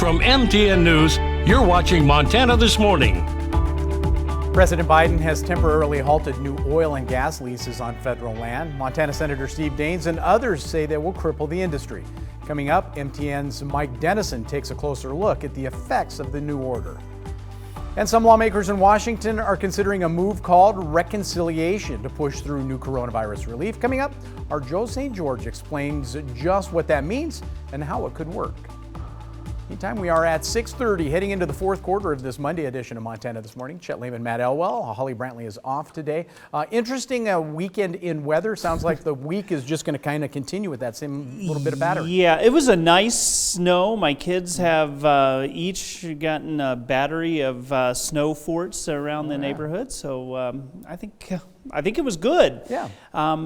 From MTN News, you're watching Montana This Morning. President Biden has temporarily halted new oil and gas leases on federal land. Montana Senator Steve Daines and others say they will cripple the industry. Coming up, MTN's Mike Dennison takes a closer look at the effects of the new order. And some lawmakers in Washington are considering a move called reconciliation to push through new coronavirus relief. Coming up, our Joe St. George explains just what that means and how it could work. Meantime, we are at 6:30, heading into the fourth quarter of this Monday edition of Montana This Morning. Chet Lehman, Matt Elwell, Holly Brantley is off today. Interesting weekend in weather. Sounds like the week is just going to kind of continue with that same little bit of pattern. Yeah, it was a nice snow. My kids have each gotten a battery of snow forts around the neighborhood, so I think it was good. Yeah.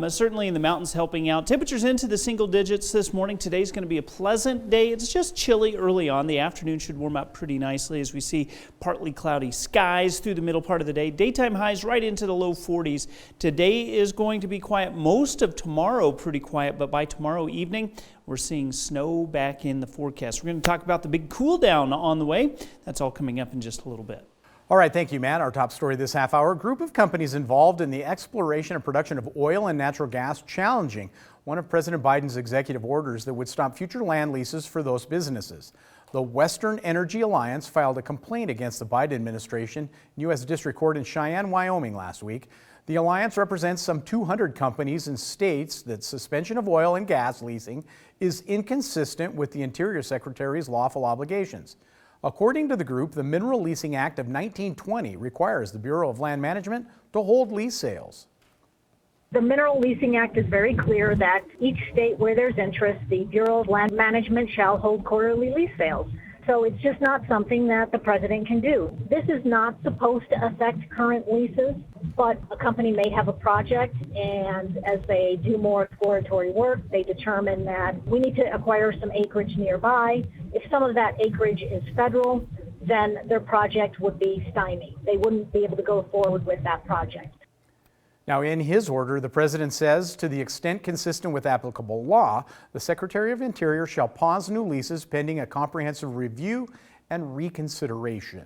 Certainly in the mountains helping out. Temperatures into the single digits this morning. Today's going to be a pleasant day. It's just chilly early on. The afternoon should warm up pretty nicely as we see partly cloudy skies through the middle part of the day. Daytime highs right into the low 40s. Today is going to be quiet. Most of tomorrow pretty quiet, but by tomorrow evening, we're seeing snow back in the forecast. We're going to talk about the big cool down on the way. That's all coming up in just a little bit. All right, thank you, Matt. Our top story this half hour, a group of companies involved in the exploration and production of oil and natural gas challenging one of President Biden's executive orders that would stop future land leases for those businesses. The Western Energy Alliance filed a complaint against the Biden administration in U.S. District Court in Cheyenne, Wyoming last week. The alliance represents some 200 companies and states that suspension of oil and gas leasing is inconsistent with the Interior Secretary's lawful obligations. According to the group, the Mineral Leasing Act of 1920 requires the Bureau of Land Management to hold lease sales. The Mineral Leasing Act is very clear that each state where there's interest, the Bureau of Land Management shall hold quarterly lease sales. So it's just not something that the president can do. This is not supposed to affect current leases, but a company may have a project, and as they do more exploratory work, they determine that we need to acquire some acreage nearby. If some of that acreage is federal, then their project would be stymied. They wouldn't be able to go forward with that project. Now, in his order, the president says, to the extent consistent with applicable law, the Secretary of Interior shall pause new leases pending a comprehensive review and reconsideration.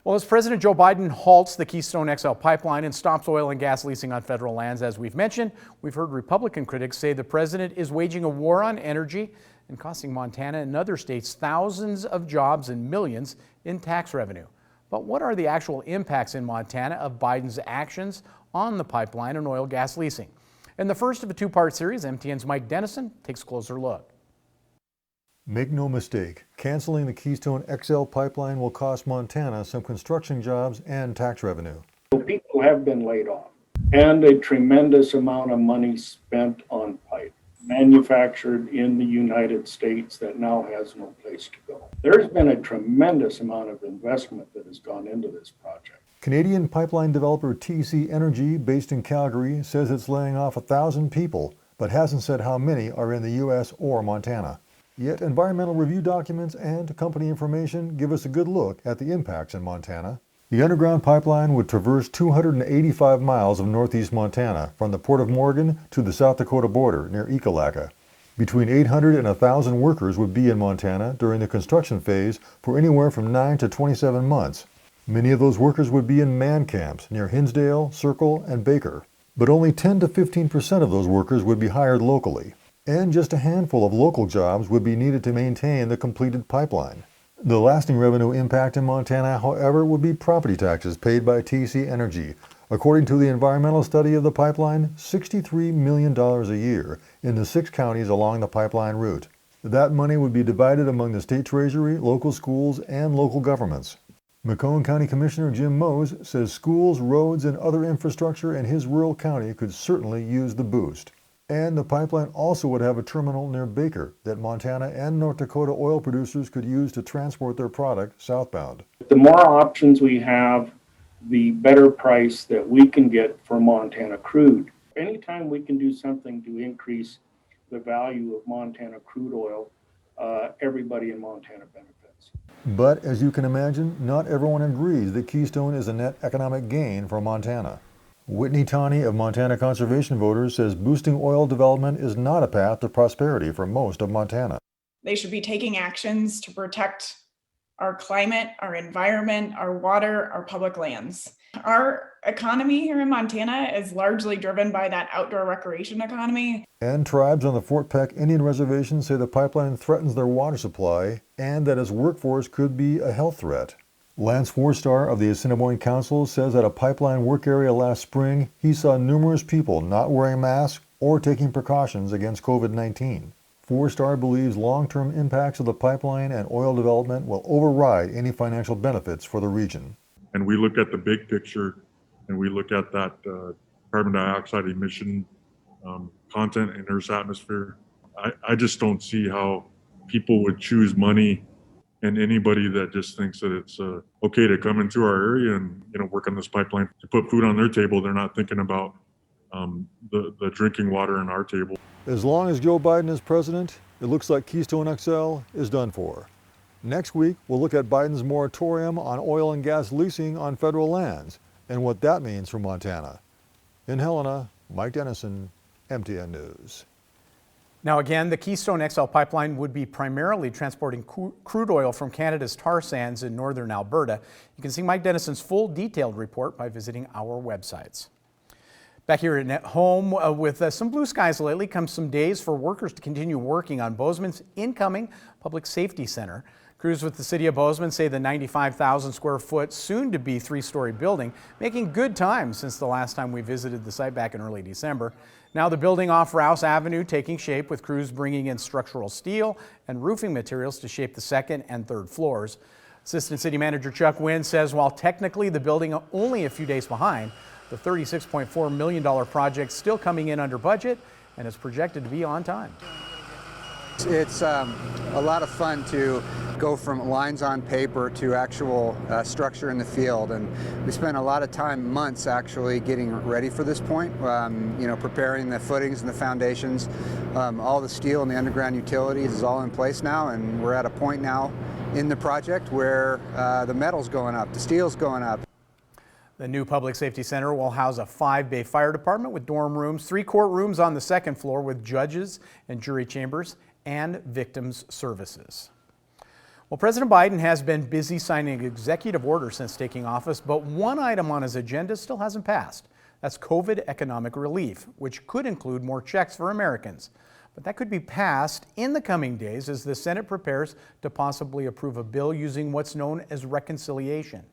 Well, as President Joe Biden halts the Keystone XL Pipeline and stops oil and gas leasing on federal lands, as we've mentioned, we've heard Republican critics say the president is waging a war on energy and costing Montana and other states thousands of jobs and millions in tax revenue. But what are the actual impacts in Montana of Biden's actions on the pipeline and oil gas leasing? In the first of a two-part series, MTN's Mike Dennison takes a closer look. Make no mistake, canceling the Keystone XL Pipeline will cost Montana some construction jobs and tax revenue. People have been laid off, and a tremendous amount of money spent on pipe manufactured in the United States that now has no place to go. There's been a tremendous amount of investment that has gone into this project. Canadian pipeline developer TC Energy, based in Calgary, says it's laying off 1,000 people, but hasn't said how many are in the U.S. or Montana. Yet environmental review documents and company information give us a good look at the impacts in Montana. The underground pipeline would traverse 285 miles of northeast Montana, from the Port of Morgan to the South Dakota border near Ekalaka. Between 800 and 1,000 workers would be in Montana during the construction phase for anywhere from 9 to 27 months. Many of those workers would be in man camps near Hinsdale, Circle, and Baker. But only 10 to 15% of those workers would be hired locally. And just a handful of local jobs would be needed to maintain the completed pipeline. The lasting revenue impact in Montana, however, would be property taxes paid by TC Energy. According to the environmental study of the pipeline, $63 million a year in the 6 counties along the pipeline route. That money would be divided among the state treasury, local schools, and local governments. Macomb County Commissioner Jim Mose says schools, roads, and other infrastructure in his rural county could certainly use the boost. And the pipeline also would have a terminal near Baker that Montana and North Dakota oil producers could use to transport their product southbound. The more options we have, the better price that we can get for Montana crude. Anytime we can do something to increase the value of Montana crude oil, everybody in Montana benefits. But as you can imagine, not everyone agrees that Keystone is a net economic gain for Montana. Whitney Tawney of Montana Conservation Voters says boosting oil development is not a path to prosperity for most of Montana. They should be taking actions to protect our climate, our environment, our water, our public lands. Our economy here in Montana is largely driven by that outdoor recreation economy. And tribes on the Fort Peck Indian Reservation say the pipeline threatens their water supply and that its workforce could be a health threat. Lance Forstar of the Assiniboine Council says at a pipeline work area last spring, he saw numerous people not wearing masks or taking precautions against COVID-19. Forstar believes long-term impacts of the pipeline and oil development will override any financial benefits for the region. And we look at the big picture, and we look at that carbon dioxide emission content in Earth's atmosphere. I just don't see how people would choose money and anybody that just thinks that it's okay to come into our area and work on this pipeline to put food on their table. They're not thinking about the drinking water on our table. As long as Joe Biden is president, it looks like Keystone XL is done for. Next week, we'll look at Biden's moratorium on oil and gas leasing on federal lands and what that means for Montana. In Helena, Mike Dennison, MTN News. Now again, the Keystone XL Pipeline would be primarily transporting crude oil from Canada's tar sands in northern Alberta. You can see Mike Dennison's full detailed report by visiting our websites. Back here at home with some blue skies lately comes some days for workers to continue working on Bozeman's incoming Public Safety Center. Crews with the city of Bozeman say the 95,000 square foot soon-to-be three-story building making good time since the last time we visited the site back in early December. Now the building off Rouse Avenue taking shape with crews bringing in structural steel and roofing materials to shape the second and third floors. Assistant City Manager Chuck Wynn says while technically the building only a few days behind, the $36.4 million project still coming in under budget and is projected to be on time. It's a lot of fun to go from lines on paper to actual structure in the field, and we spent a lot of time, months actually, getting ready for this point. Preparing the footings and the foundations. All the steel and the underground utilities is all in place now, and we're at a point now in the project where the metal's going up, the steel's going up. The new Public Safety Center will house a 5-bay fire department with dorm rooms, 3 courtrooms on the second floor with judges and jury chambers, and victims services. Well, President Biden has been busy signing executive orders since taking office, but one item on his agenda still hasn't passed. That's COVID economic relief, which could include more checks for Americans. But that could be passed in the coming days as the Senate prepares to possibly approve a bill using what's known as reconciliation.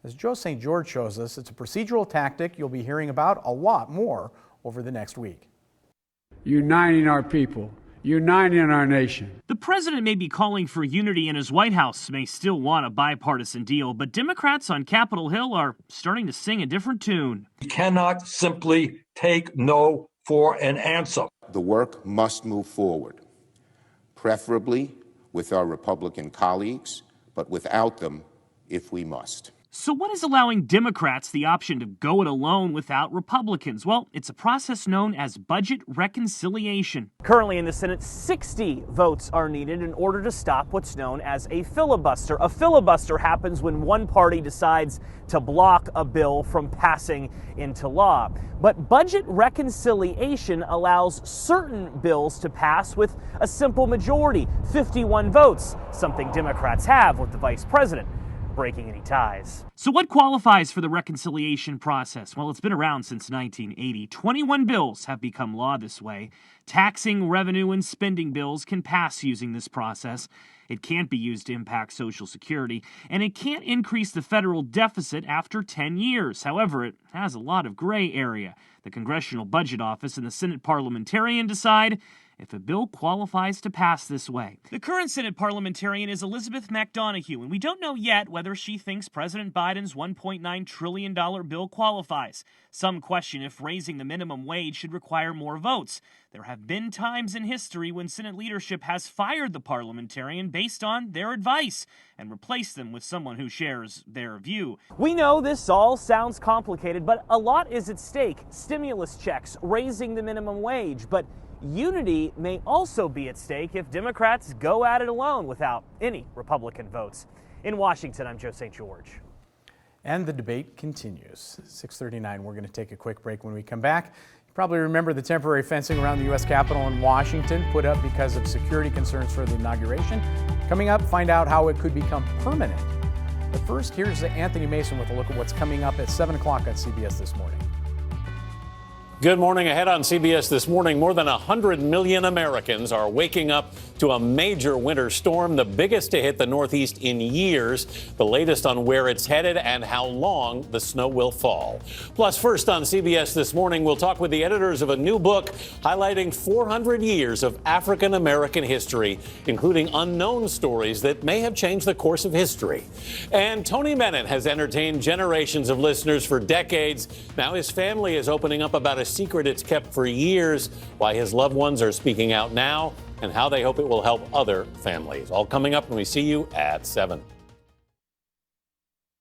As Joe St. George shows us, it's a procedural tactic you'll be hearing about a lot more over the next week. Uniting our people, uniting our nation. The president may be calling for unity, and his White House may still want a bipartisan deal, but Democrats on Capitol Hill are starting to sing a different tune. We cannot simply take no for an answer. The work must move forward, preferably with our Republican colleagues, but without them if we must. So what is allowing Democrats the option to go it alone without Republicans? Well, it's a process known as budget reconciliation. Currently in the Senate, 60 votes are needed in order to stop what's known as a filibuster. A filibuster happens when one party decides to block a bill from passing into law. But budget reconciliation allows certain bills to pass with a simple majority, 51 votes, something Democrats have with the vice president breaking any ties. So what qualifies for the reconciliation process? Well, it's been around since 1980. 21 bills have become law this way. Taxing, revenue, and spending bills can pass using this process. It can't be used to impact Social Security, and it can't increase the federal deficit after 10 years. However, it has a lot of gray area. The Congressional Budget Office and the Senate parliamentarian decide if a bill qualifies to pass this way. The current Senate parliamentarian is Elizabeth McDonough, and we don't know yet whether she thinks President Biden's $1.9 trillion bill qualifies. Some question if raising the minimum wage should require more votes. There have been times in history when Senate leadership has fired the parliamentarian based on their advice and replaced them with someone who shares their view. We know this all sounds complicated, but a lot is at stake. Stimulus checks, raising the minimum wage, but unity may also be at stake if Democrats go at it alone without any Republican votes. In Washington, I'm Joe St. George. And the debate continues. 6:39, we're going to take a quick break. When we come back, Probably remember the temporary fencing around the U.S. Capitol in Washington, put up because of security concerns for the inauguration. Coming up, find out how it could become permanent. But first, here's Anthony Mason with a look at what's coming up at 7 o'clock on CBS This Morning. Good morning. Ahead on CBS This Morning, more than 100 million Americans are waking up to a major winter storm, the biggest to hit the Northeast in years. The latest on where it's headed and how long the snow will fall. Plus, first on CBS This Morning, we'll talk with the editors of a new book highlighting 400 years of African American history, including unknown stories that may have changed the course of history. And Tony Bennett has entertained generations of listeners for decades. Now his family is opening up about a secret it's kept for years, why his loved ones are speaking out now, and how they hope it will help other families. All coming up when we see you at 7.